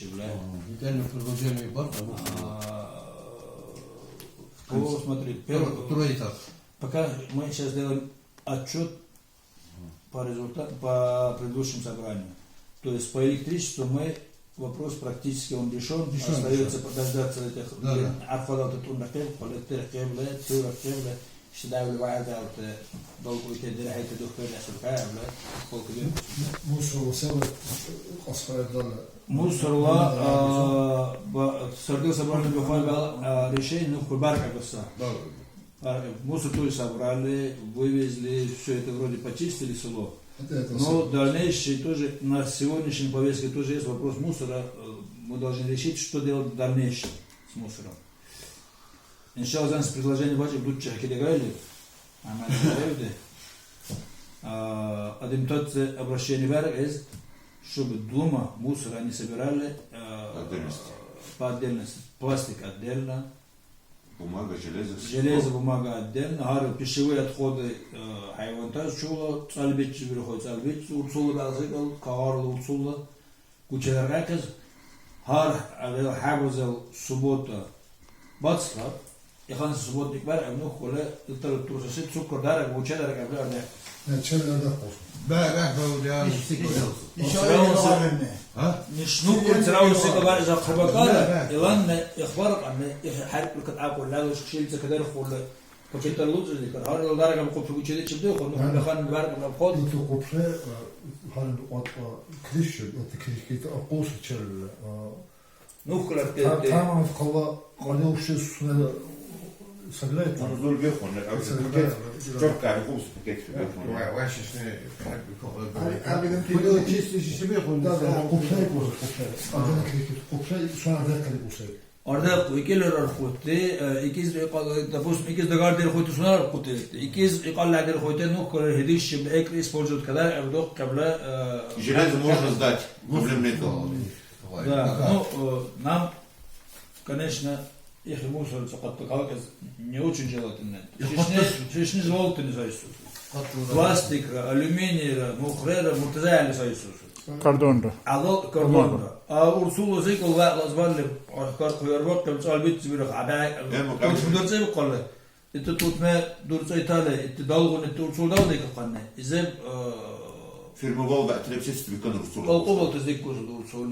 бля. Детальное предложение банка. Смотри, Второй этап. пока мы сейчас делаем отчет по результатам, по предыдущим собраниям. То есть по электричеству вопрос практически он решен. Остается подождаться этих отходов от труднокреп, политеркебле, туркебле, считаю вайда от долгу и дерехайте духовная суркаевле, сколько лет. Мусорла сордил собрали решение, ну хубарка коса. Мусор тоже собрали, вывезли, все это вроде почистили село. Но дальнейшее тоже, на сегодняшней повестке тоже есть вопрос мусора. Мы должны решить, что делать в дальнейшем с мусором. Иншалла, за нас предложение ваше будут чахидегайли. Один тот обращение вверх есть, чтобы дома мусор они собирали по отдельности. Пластик отдельно. Бумага, железо. Железо, бумага отдельно. Пищевые отходы хайвантаж чула, цальбечи выходит, цальбечи, урсула далзыкал, каварла урсула. Кучелер ракез. Хабузел суббота бацлар. Яхан субботник бар, авну холе, итал турсашит, цукор дарак, кучелер ракез. نشنو كنت راوي سيكبار إذا خبكارا إلان إخبارك عن حرب الكت أقول لا وش شيء زكدار خول كنت اللوز اللي كان هذا الدرجة بقول في وجهي تشبده خلنا نخان بارك من الخود. أنت قبله هذا كليش أنت كليش أقوس تشل. نوكل تمام في قلا قلنا وش السنة سجلت. أنا زول بيخون شوف كان يقوس بكيك. واش شنو حرب الكوكب. كله чисто شو بيخون. Да, قبله يقوس قبله. أنا كليش قبله شو أنا ذاك اللي قوسه. Orada ikiler arxote, ikiz допустим, ikiz dagarder xoyte sunar arxote, ikiz iqallarder xoyte нухколер хедиш ek используют когда вдох кабла. Железо можно сдать, проблем нет. Да, ну нам, конечно, их мусор цокаттыкалкез не очень желательно. Шишни золото не заисут. Пластик, алюминий, мухрера, муртазали заисут. Кардонда. Кардонда. Урсулу зикл лазбалли кар кuyarбak temsal bit bir haday. Dursa بقول انت توت ما dursa İtalya انت dalgun انت ursul da dik qanne. İzeb Firma بقى تلبسيست بيكون رسول. Qol tezdik kuzu ursul.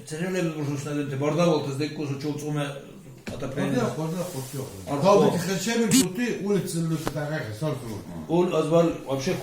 Çerele bir ursul ne barda vol tezdik kuzu çolçuma ataplayın. Arda'daki خشب الفوتي улица اللي بتاعها صار. Ol azbal вообще